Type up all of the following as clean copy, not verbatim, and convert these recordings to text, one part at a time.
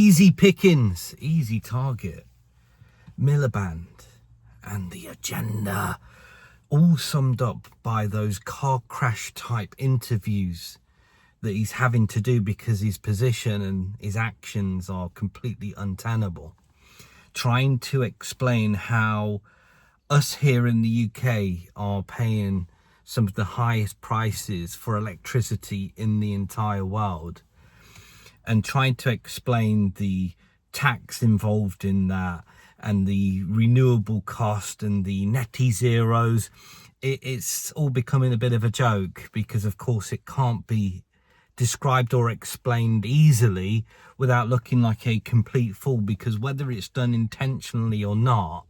Easy pickings, easy target. Miliband and the agenda, all summed up by those car crash type interviews that he's having to do because his position and his actions are completely untenable. Trying to explain how us here in the UK are paying some of the highest prices for electricity in the entire world, and trying to explain the tax involved in that and the renewable cost and the netty zeros. It's all becoming a bit of a joke because of course it can't be described or explained easily without looking like a complete fool, because whether it's done intentionally or not,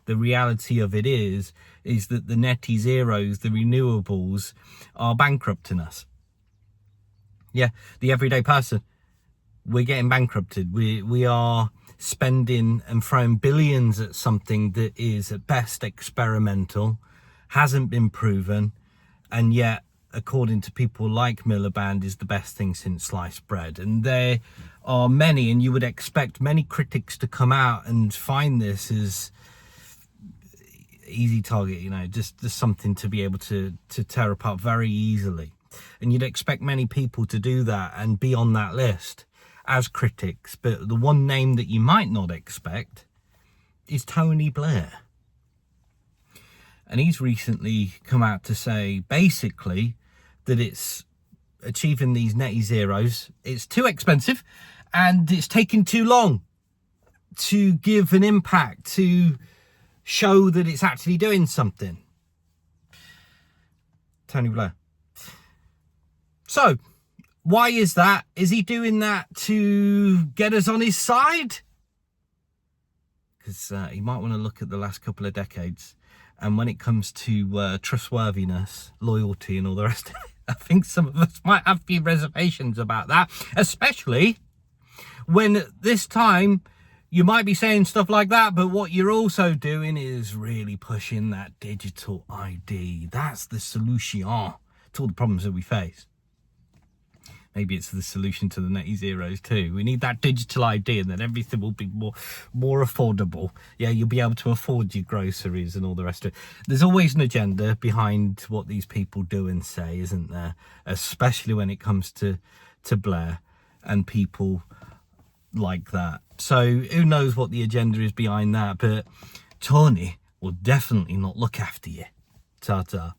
the reality of it is that the netty zeros, the renewables, are bankrupting us. Yeah, the everyday person, we're getting bankrupted. We are spending and throwing billions at something that is at best experimental, hasn't been proven, and yet, according to people like Miliband, is the best thing since sliced bread. And there are many, and you would expect many critics to come out and find this as easy target, you know, just something to be able to tear apart very easily. And you'd expect many people to do that and be on that list as critics. But the one name that you might not expect is Tony Blair. And he's recently come out to say basically that it's achieving these netty zeros, it's too expensive and it's taking too long to give an impact, to show that it's actually doing something. Tony Blair. So, why is that? Is he doing that to get us on his side? Because he might want to look at the last couple of decades. And when it comes to trustworthiness, loyalty and all the rest of it, I think some of us might have a few reservations about that. Especially when this time you might be saying stuff like that, but what you're also doing is really pushing that digital ID. That's the solution to all the problems that we face. Maybe it's the solution to the netty zeros too. We need that digital ID, and then everything will be more affordable. Yeah, you'll be able to afford your groceries and all the rest of it. There's always an agenda behind what these people do and say, isn't there? Especially when it comes to Blair and people like that. So who knows what the agenda is behind that, but Tony will definitely not look after you. Ta-ta.